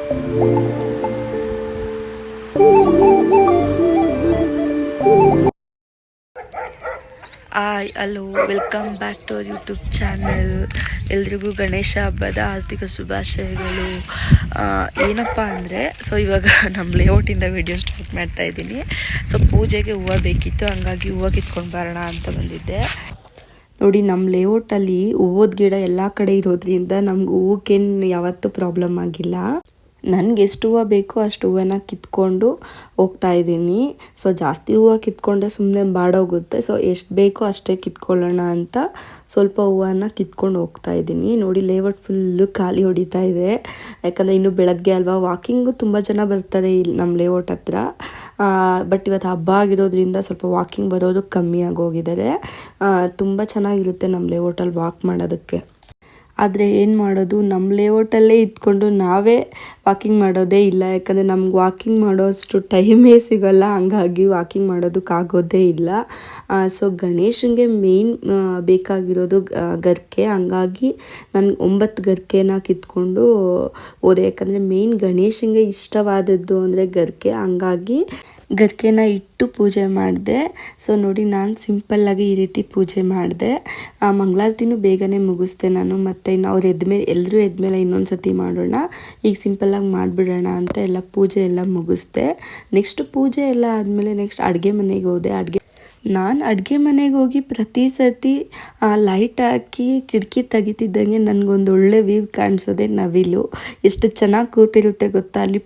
Hi hello welcome back to our YouTube channel. ಎಲ್ರಿಗೂ ಗಣೇಶ ಹಬ್ಬದ ಆರ್ಥಿಕ ಶುಭಾಶಯಗಳು. ಏನಪ್ಪ ಅಂದರೆ ಇವಾಗ ನಮ್ಮ ಲೇಔಟಿಂದ ವಿಡಿಯೋ ಸ್ಟಾರ್ಟ್ ಮಾಡ್ತಾ ಇದ್ದೀನಿ. ಪೂಜೆಗೆ ಹೂವು ಬೇಕಿತ್ತು, ಹಂಗಾಗಿ ಹೂವು ಕಿತ್ಕೊಂಡು ಬರೋಣ ಅಂತ ಬಂದಿದ್ದೆ. ನೋಡಿ, ನಮ್ಮ ಲೇಔಟಲ್ಲಿ ಹೂವದ ಗಿಡ ಎಲ್ಲ ಕಡೆ ಇರೋದ್ರಿಂದ ನಮ್ಗೆ ಹೂವಕ್ಕೇನು ಯಾವತ್ತೂ ಪ್ರಾಬ್ಲಮ್ ಆಗಿಲ್ಲ. ನನಗೆ ಎಷ್ಟು ಹೂವು ಬೇಕೋ ಅಷ್ಟು ಹೂವನ್ನ ಕಿತ್ಕೊಂಡು ಹೋಗ್ತಾ ಇದ್ದೀನಿ. ಜಾಸ್ತಿ ಹೂವು ಕಿತ್ಕೊಂಡ್ರೆ ಸುಮ್ಮನೆ ಬಾಡೋಗುತ್ತೆ. ಎಷ್ಟು ಬೇಕೋ ಅಷ್ಟೇ ಕಿತ್ಕೊಳ್ಳೋಣ ಅಂತ ಸ್ವಲ್ಪ ಹೂವನ್ನ ಕಿತ್ಕೊಂಡು ಹೋಗ್ತಾ ಇದ್ದೀನಿ. ನೋಡಿ, ಲೇಔಟ್ ಫುಲ್ಲು ಖಾಲಿ ಹೊಡಿತಾ ಇದೆ. ಯಾಕಂದರೆ ಇನ್ನೂ ಬೆಳಗ್ಗೆ ಅಲ್ವಾ, ವಾಕಿಂಗು ತುಂಬ ಜನ ಬರ್ತಾರೆ ಇಲ್ಲಿ ನಮ್ಮ ಲೇಔಟ್ ಹತ್ರ. ಬಟ್ ಇವತ್ತು ಹಬ್ಬ ಆಗಿರೋದ್ರಿಂದ ಸ್ವಲ್ಪ ವಾಕಿಂಗ್ ಬರೋದು ಕಮ್ಮಿ ಆಗೋಗಿದ್ದಾರೆ. ತುಂಬ ಚೆನ್ನಾಗಿರುತ್ತೆ ನಮ್ಮ ಲೇಔಟಲ್ಲಿ ವಾಕ್ ಮಾಡೋದಕ್ಕೆ. ಆದರೆ ಏನು ಮಾಡೋದು, ನಮ್ಮ ಲೇಔಟಲ್ಲೇ ಇದ್ಕೊಂಡು ನಾವೇ ವಾಕಿಂಗ್ ಮಾಡೋದೇ ಇಲ್ಲ. ಯಾಕಂದರೆ ನಮ್ಗೆ ವಾಕಿಂಗ್ ಮಾಡೋಷ್ಟು ಟೈಮೇ ಸಿಗೋಲ್ಲ, ಹಂಗಾಗಿ ವಾಕಿಂಗ್ ಮಾಡೋದಕ್ಕಾಗೋದೇ ಇಲ್ಲ. ಗಣೇಶನಿಗೆ ಮೇಯ್ನ್ ಬೇಕಾಗಿರೋದು ಗರಿಕೆ. ಹಂಗಾಗಿ ನಾನು 9 ಗರಿಕೆನ ಕಿತ್ಕೊಂಡು ಹೋದೆ. ಯಾಕಂದರೆ ಮೇಯ್ನ್ ಗಣೇಶನಿಗೆ ಇಷ್ಟವಾದದ್ದು ಅಂದರೆ ಗರಿಕೆ. ಹಂಗಾಗಿ ಗರಿಕೆನ ಇಟ್ಟು ಪೂಜೆ ಮಾಡಿದೆ. ನೋಡಿ, ನಾನು ಸಿಂಪಲ್ಲಾಗಿ ಈ ರೀತಿ ಪೂಜೆ ಮಾಡಿದೆ. ಮಂಗಳಾರತಿನೂ ಬೇಗನೆ ಮುಗಿಸ್ದೆ ನಾನು. ಮತ್ತು ಇನ್ನು ಅವ್ರು ಎಲ್ಲರೂ ಎದ್ಮೇಲೆ ಇನ್ನೊಂದು ಸತಿ ಮಾಡೋಣ, ಈಗ ಸಿಂಪಲ್ಲಾಗಿ ಮಾಡಿಬಿಡೋಣ ಅಂತ ಎಲ್ಲ ಪೂಜೆ ಎಲ್ಲ ಮುಗಿಸ್ದೆ. ನೆಕ್ಸ್ಟ್ ಪೂಜೆ ಎಲ್ಲ ಆದಮೇಲೆ ನೆಕ್ಸ್ಟ್ ಅಡುಗೆ ಮನೆಗೆ ಹೋದೆ. ನಾನು ಅಡುಗೆ ಮನೆಗೆ ಹೋಗಿ ಪ್ರತಿ ಸತಿ ಲೈಟ್ ಹಾಕಿ ಕಿಟಕಿ ತೆಗಿತಿದ್ದಂಗೆ ನನಗೊಂದು ಒಳ್ಳೆ ವ್ಯೂ ಕಾಣಿಸೋದೆ ನವಿಲು. ಎಷ್ಟು ಚೆನ್ನಾಗಿ ಕೂತಿರುತ್ತೆ ಗೊತ್ತಾ ಅಲ್ಲಿ.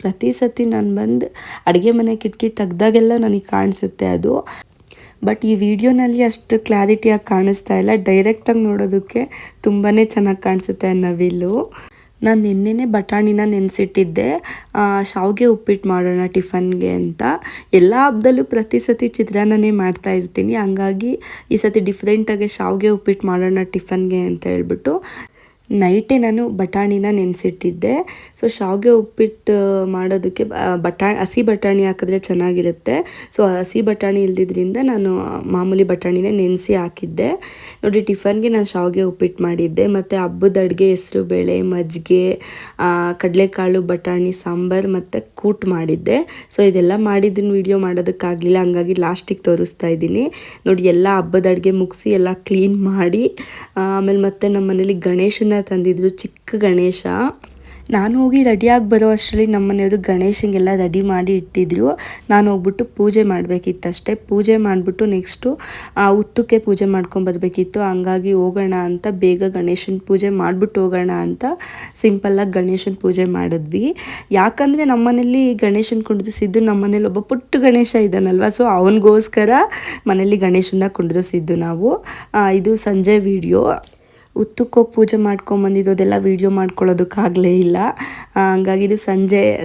ಪ್ರತಿ ಸತಿ ನಾನು ಬಂದು ಅಡುಗೆ ಮನೆ ಕಿಟಕಿ ತೆಗ್ದಾಗೆಲ್ಲ ನನಗೆ ಕಾಣಿಸುತ್ತೆ ಅದು. ಬಟ್ ಈ ವಿಡಿಯೋನಲ್ಲಿ ಅಷ್ಟು ಕ್ಲಾರಿಟಿಯಾಗಿ ಕಾಣಿಸ್ತಾ ಇಲ್ಲ. ಡೈರೆಕ್ಟಾಗಿ ನೋಡೋದಕ್ಕೆ ತುಂಬಾ ಚೆನ್ನಾಗಿ ಕಾಣಿಸುತ್ತೆ ನವಿಲು. ನಾನು ನಿನ್ನೆನೇ ಬಟಾಣಿನ ನೆನೆಸಿಟ್ಟಿದ್ದೆ, ಶಾವಿಗೆ ಉಪ್ಪಿಟ್ಟು ಮಾಡೋಣ ಟಿಫನ್ಗೆ ಅಂತ. ಎಲ್ಲ ಹಬ್ಬದಲ್ಲೂ ಪ್ರತಿ ಸತಿ ಚಿತ್ರಾನ್ನನೇ ಮಾಡ್ತಾ ಇರ್ತೀನಿ. ಹಂಗಾಗಿ ಈ ಸತಿ ಡಿಫ್ರೆಂಟಾಗಿ ಶಾವಿಗೆ ಉಪ್ಪಿಟ್ಟು ಮಾಡೋಣ ಟಿಫನ್ಗೆ ಅಂತ ಹೇಳ್ಬಿಟ್ಟು ನೈಟೇ ನಾನು ಬಟಾಣಿನ ನೆನೆಸಿಟ್ಟಿದ್ದೆ. ಶಾವಿಗೆ ಉಪ್ಪಿಟ್ಟು ಮಾಡೋದಕ್ಕೆ ಹಸಿ ಬಟಾಣಿ ಹಾಕಿದ್ರೆ ಚೆನ್ನಾಗಿರುತ್ತೆ. ಹಸಿ ಬಟಾಣಿ ಇಲ್ದಿದ್ರಿಂದ ನಾನು ಮಾಮೂಲಿ ಬಟಾಣಿನೇ ನೆನೆಸಿ ಹಾಕಿದ್ದೆ. ನೋಡಿ, ಟಿಫನ್ಗೆ ನಾನು ಶಾವಿಗೆ ಉಪ್ಪಿಟ್ಟು ಮಾಡಿದ್ದೆ. ಮತ್ತು ಹಬ್ಬದ ಅಡುಗೆ ಹೆಸರುಬೇಳೆ, ಮಜ್ಜಿಗೆ, ಕಡಲೆಕಾಳು, ಬಟಾಣಿ ಸಾಂಬಾರು ಮತ್ತು ಕೂಟ್ ಮಾಡಿದ್ದೆ. ಇದೆಲ್ಲ ಮಾಡಿದ್ದನ್ನು ವಿಡಿಯೋ ಮಾಡೋದಕ್ಕಾಗಲಿಲ್ಲ, ಹಂಗಾಗಿ ಲಾಸ್ಟಿಗೆ ತೋರಿಸ್ತಾ ಇದ್ದೀನಿ. ನೋಡಿ, ಎಲ್ಲ ಹಬ್ಬದ ಅಡುಗೆ ಮುಗಿಸಿ ಎಲ್ಲ ಕ್ಲೀನ್ ಮಾಡಿ ಆಮೇಲೆ ಮತ್ತೆ ನಮ್ಮ ಮನೇಲಿ ಗಣೇಶನ ತಂದಿದ್ರು, ಚಿಕ್ಕ ಗಣೇಶ. ನಾನು ಹೋಗಿ ರೆಡಿಯಾಗಿ ಬರೋ ಅಷ್ಟರಲ್ಲಿ ನಮ್ಮ ಮನೆಯವರು ಗಣೇಶನಿಗೆಲ್ಲ ರೆಡಿ ಮಾಡಿ ಇಟ್ಟಿದ್ರು. ನಾನು ಹೋಗ್ಬಿಟ್ಟು ಪೂಜೆ ಮಾಡಬೇಕಿತ್ತಷ್ಟೇ. ಪೂಜೆ ಮಾಡಿಬಿಟ್ಟು ನೆಕ್ಸ್ಟು ಹುತ್ತಕ್ಕೆ ಪೂಜೆ ಮಾಡ್ಕೊಂಬರ್ಬೇಕಿತ್ತು. ಹಂಗಾಗಿ ಹೋಗೋಣ ಅಂತ ಬೇಗ ಗಣೇಶನ ಪೂಜೆ ಮಾಡಿಬಿಟ್ಟು ಹೋಗೋಣ ಅಂತ ಸಿಂಪಲ್ಲಾಗಿ ಗಣೇಶನ ಪೂಜೆ ಮಾಡಿದ್ವಿ. ಯಾಕಂದರೆ ನಮ್ಮ ಮನೇಲಿ ಗಣೇಶನ ಕುಂಡ್ರಿಸಿದ್ದು, ನಮ್ಮ ಮನೇಲಿ ಒಬ್ಬ ಪುಟ್ಟ ಗಣೇಶ ಇದ್ದಾನಲ್ವ, ಅವನಿಗೋಸ್ಕರ ಮನೇಲಿ ಗಣೇಶನ ಕುಂಡ್ರಿಸಿದ್ದು ನಾವು. ಇದು ಸಂಜೆ ವಿಡಿಯೋ. ಹುತ್ತಕ್ಕೋಗಿ ಪೂಜೆ ಮಾಡ್ಕೊಂಬಂದಿದ್ದೋದೆಲ್ಲ ವೀಡಿಯೋ ಮಾಡ್ಕೊಳ್ಳೋದಕ್ಕಾಗಲೇ ಇಲ್ಲ. ಹಂಗಾಗಿ ಇದು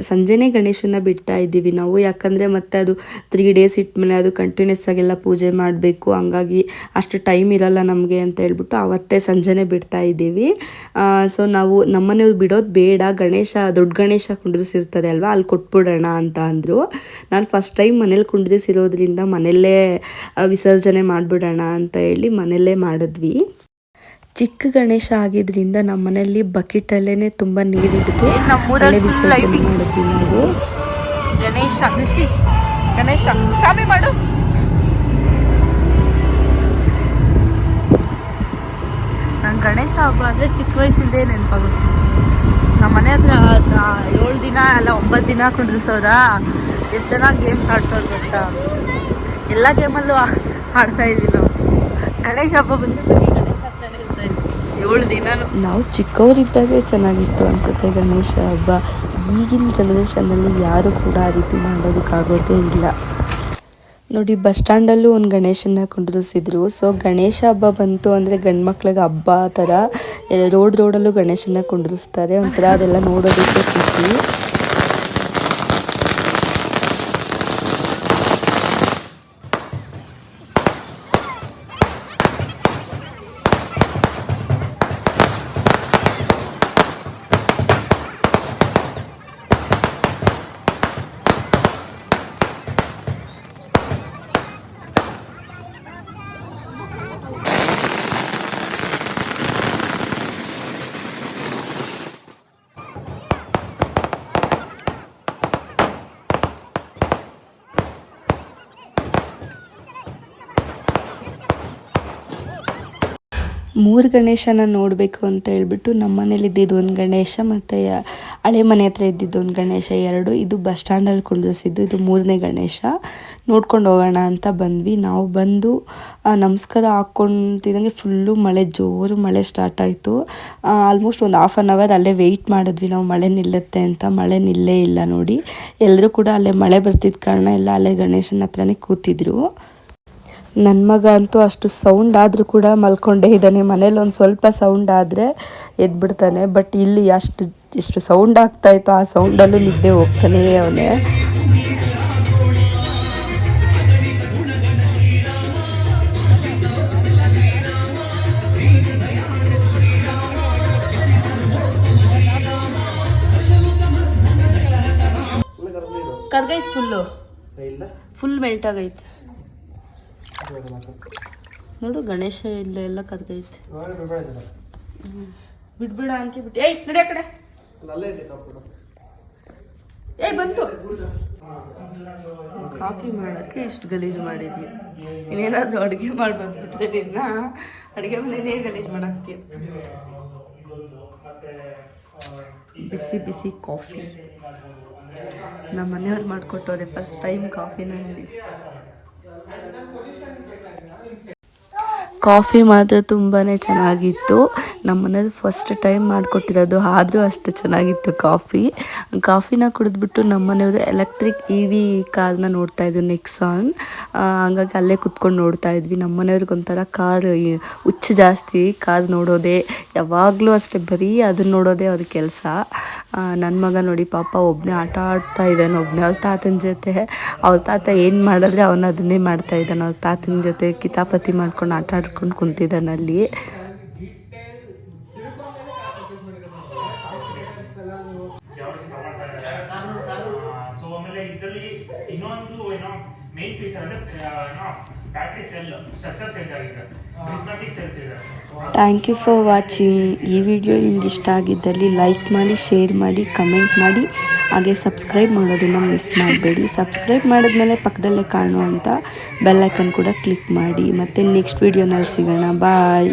ಸಂಜೆನೇ ಗಣೇಶನ ಬಿಡ್ತಾ ಇದ್ದೀವಿ ನಾವು. ಯಾಕಂದರೆ ಮತ್ತೆ ಅದು 3 days ಇಟ್ಮೇಲೆ ಅದು ಕಂಟಿನ್ಯೂಸ್ ಆಗೆಲ್ಲ ಪೂಜೆ ಮಾಡಬೇಕು, ಹಂಗಾಗಿ ಅಷ್ಟು ಟೈಮ್ ಇರಲ್ಲ ನಮಗೆ ಅಂತ ಹೇಳ್ಬಿಟ್ಟು ಅವತ್ತೇ ಸಂಜೆನೇ ಬಿಡ್ತಾ ಇದ್ದೀವಿ. ನಾವು ನಮ್ಮನೆಯವ್ರು ಬಿಡೋದು ಬೇಡ, ದೊಡ್ಡ ಗಣೇಶ ಕುಂಡ್ರಿಸಿರ್ತಾರೆ ಅಲ್ವಾ, ಅಲ್ಲಿ ಕೊಟ್ಬಿಡೋಣ ಅಂತ ಅಂದರು. ನಾನು ಫಸ್ಟ್ ಟೈಮ್ ಮನೇಲಿ ಕುಂಡ್ರಿಸಿರೋದ್ರಿಂದ ಮನೆಯಲ್ಲೇ ವಿಸರ್ಜನೆ ಮಾಡಿಬಿಡೋಣ ಅಂತ ಹೇಳಿ ಮನೆಯಲ್ಲೇ ಮಾಡಿದ್ವಿ. ಚಿಕ್ಕ ಗಣೇಶ ಆಗಿದ್ರಿಂದ ನಮ್ಮ ಮನೆಯಲ್ಲಿ ಬಕೆಟಲ್ಲೇ ತುಂಬ ನೀರಿಟ್ಟು ಅಲ್ಲೇ ವಿಸರ್ಜನೆ ಮಾಡಿದ್ವಿ ನಾವು. ಗಣೇಶ ಚಾಮಿ ಮಾಡು. ನಂಗೆ ಗಣೇಶ ಹಬ್ಬ ಅಂದರೆ ಚಿಕ್ಕ ವಯಸ್ಸಿಂದೇ ನೆನಪಾಗುತ್ತೆ. ನಮ್ಮ ಮನೆ ಹತ್ರ 7 ದಿನ ಅಲ್ಲ 9 ದಿನ ಕುಂಡ್ರಿಸೋದಾ. ಎಷ್ಟು ಚೆನ್ನಾಗಿ ಗೇಮ್ಸ್ ಆಡ್ಸೋದು ಗೊತ್ತಾ. ಎಲ್ಲ ಗೇಮಲ್ಲೂ ಆಡ್ತಾ ಇದ್ವಿ ನಾವು. ಗಣೇಶ ಹಬ್ಬ ಬಂದು ಗಣೇಶ 7 ದಿನ. ನಾವು ಚಿಕ್ಕವರಿದ್ದಾಗೆ ಚೆನ್ನಾಗಿತ್ತು ಅನಿಸುತ್ತೆ ಗಣೇಶ ಹಬ್ಬ. ಈಗಿನ ಜನ್ರೇಷನ್ನಲ್ಲಿ ಯಾರು ಕೂಡ ಆ ರೀತಿ ಮಾಡೋದಕ್ಕಾಗೋದೇ ಇಲ್ಲ. ನೋಡಿ, ಬಸ್ ಸ್ಟ್ಯಾಂಡಲ್ಲೂ ಒಂದು ಗಣೇಶನ ಕುಂಡ್ರಿಸಿದ್ರು. ಗಣೇಶ ಹಬ್ಬ ಬಂತು ಅಂದರೆ ಗಂಡು ಮಕ್ಳಿಗೆ ಹಬ್ಬ ಥರ ರೋಡಲ್ಲೂ ಗಣೇಶನ ಕುಂಡ್ರಿಸ್ತಾರೆ. ಒಂಥರ ಅದೆಲ್ಲ ನೋಡೋದಕ್ಕೆ ಖುಷಿ. 3 ಗಣೇಶನ ನೋಡಬೇಕು ಅಂತ ಹೇಳ್ಬಿಟ್ಟು ನಮ್ಮ ಮನೇಲಿ ಇದ್ದಿದ್ದು ಒಂದು ಗಣೇಶ ಮತ್ತು ಹಳೆ ಮನೆ ಹತ್ರ ಇದ್ದಿದ್ದು ಒಂದು ಗಣೇಶ ಎರಡು, ಇದು ಬಸ್ ಸ್ಟ್ಯಾಂಡಲ್ಲಿ ಕುಂಡಿಸಿದ್ದು, ಇದು 3ನೇ ಗಣೇಶ. ನೋಡ್ಕೊಂಡು ಹೋಗೋಣ ಅಂತ ಬಂದ್ವಿ. ನಾವು ಬಂದು ನಮಸ್ಕಾರ ಹಾಕ್ಕೊತಿದ್ದಂಗೆ ಫುಲ್ಲು ಮಳೆ, ಜೋರು ಮಳೆ ಸ್ಟಾರ್ಟ್ ಆಯಿತು. ಆಲ್ಮೋಸ್ಟ್ ಒಂದು ½ ಅನ್ ಅವರ್ ಅಲ್ಲೇ ವೆಯ್ಟ್ ಮಾಡಿದ್ವಿ ನಾವು ಮಳೆ ನಿಲ್ಲುತ್ತೆ ಅಂತ. ಮಳೆ ನಿಲ್ಲೇ ಇಲ್ಲ ನೋಡಿ. ಎಲ್ಲರೂ ಕೂಡ ಅಲ್ಲೇ ಮಳೆ ಬರ್ತಿದ್ದ ಕಾರಣ ಎಲ್ಲ ಅಲ್ಲೇ ಗಣೇಶನ ಹತ್ರನೇ ಕೂತಿದ್ರು. ನನ್ನ ಮಗ ಅಂತೂ ಅಷ್ಟು ಸೌಂಡ್ ಆದರೂ ಕೂಡ ಮಲ್ಕೊಂಡೇ ಇದ್ದಾನೆ. ಮನೇಲಿ ಒಂದು ಸ್ವಲ್ಪ ಸೌಂಡ್ ಆದರೆ ಎದ್ಬಿಡ್ತಾನೆ. ಬಟ್ ಇಲ್ಲಿ ಎಷ್ಟು ಸೌಂಡ್ ಆಗ್ತಾಯಿತ್ತು ಆ ಸೌಂಡಲ್ಲೂ ನಿದ್ದೆ ಹೋಗ್ತಾನೆ ಅವನೇ. ಕರ್ಗೈತೆ ಫುಲ್ ಮೆಲ್ಟ್ ಆಗೈತೆ ನೋಡು. ಗಣೇಶ ಎಲ್ಲ ಕರ್ಗೈತೆ. ಬಿಡ್ಬೇಡ ಅನ್ಕಿಬಿಟ್ಟು. ಏಯ್ ನಡಿ ಆ ಕಡೆ. ಏಯ್ ಬಂತು. ಕಾಫಿ ಮಾಡೋಕ್ಕೆ ಇಷ್ಟು ಗಲೀಜು ಮಾಡಿದ್ವಿ. ಇನ್ನೇನಾದರೂ ಅಡುಗೆ ಮಾಡಿ ಬಂದ್ಬಿಟ್ರೆ ನಿನ್ನ ಅಡುಗೆ ಮನೇನೇ ಗಲೀಜು ಮಾಡಾಕ್ತೀಯ. ಬಿಸಿ ಬಿಸಿ ಕಾಫಿ ನಮ್ಮ ಮನೆಯವ್ರು ಮಾಡಿಕೊಟ್ಟೋದೆ ಫಸ್ಟ್ ಟೈಮ್ ಕಾಫಿನ ನೋಡಿ. ಕಾಫಿ ಮಾತ್ರ ತುಂಬಾ ಚೆನ್ನಾಗಿತ್ತು. ನಮ್ಮ ಮನೇಲಿ ಫಸ್ಟ್ ಟೈಮ್ ಮಾಡಿಕೊಟ್ಟಿರೋದು, ಆದರೂ ಅಷ್ಟು ಚೆನ್ನಾಗಿತ್ತು ಕಾಫಿನ ಕುಡಿದ್ಬಿಟ್ಟು ನಮ್ಮ ಮನೆಯವರು ಎಲೆಕ್ಟ್ರಿಕ್ EV ಕಾರ್ನ ನೋಡ್ತಾಯಿದ್ವಿ, ನೆಕ್ಸಾನ್. ಹಂಗಾಗಿ ಅಲ್ಲೇ ಕುತ್ಕೊಂಡು ನೋಡ್ತಾ ಇದ್ವಿ. ನಮ್ಮ ಮನೆಯವ್ರಿಗೊಂಥರ ಕಾರ್ ಹುಚ್ಚು ಜಾಸ್ತಿ, ಕಾರ್ ನೋಡೋದೇ ಯಾವಾಗಲೂ ಅಷ್ಟೇ, ಬರೀ ಅದನ್ನ ನೋಡೋದೇ ಅವ್ರ ಕೆಲಸ. ನನ್ನ ಮಗ ನೋಡಿ ಪಾಪ ಒಬ್ಬನೇ ಆಟ ಆಡ್ತಾ ಇದ್ದಾನೆ, ಒಬ್ಬನೇ ಅವ್ರ ತಾತನ ಜೊತೆ. ಅವ್ರ ತಾತ ಏನು ಮಾಡಿದ್ರೆ ಅವನು ಅದನ್ನೇ ಮಾಡ್ತಾ ಇದ್ದಾನೆ. ಅವ್ರ ತಾತನ ಜೊತೆ ಕಿತಾಪತಿ ಮಾಡ್ಕೊಂಡು ಆಟ ಆಡ್ಕೊಂಡು ಕುಂತಿದ್ದಾನೆ ಅಲ್ಲಿ. Thank you for watching. ಈ ವಿಡಿಯೋ ನಿಮ್ಗೆ ಇಷ್ಟ ಆಗಿದ್ದಲ್ಲಿ ಲೈಕ್ ಮಾಡಿ, ಶೇರ್ ಮಾಡಿ, ಕಮೆಂಟ್ ಮಾಡಿ, ಹಾಗೆ ಸಬ್ಸ್ಕ್ರೈಬ್ ಮಾಡೋದನ್ನು ಮಿಸ್ ಮಾಡಬೇಡಿ. ಸಬ್ಸ್ಕ್ರೈಬ್ ಮಾಡಿದ್ಮೇಲೆ ಪಕ್ಕದಲ್ಲೇ ಕಾಣುವಂಥ ಬೆಲ್ ಐಕನ್ ಕೂಡ ಕ್ಲಿಕ್ ಮಾಡಿ. ಮತ್ತು ನೆಕ್ಸ್ಟ್ ವಿಡಿಯೋನಲ್ಲಿ ಸಿಗೋಣ. ಬಾಯ್.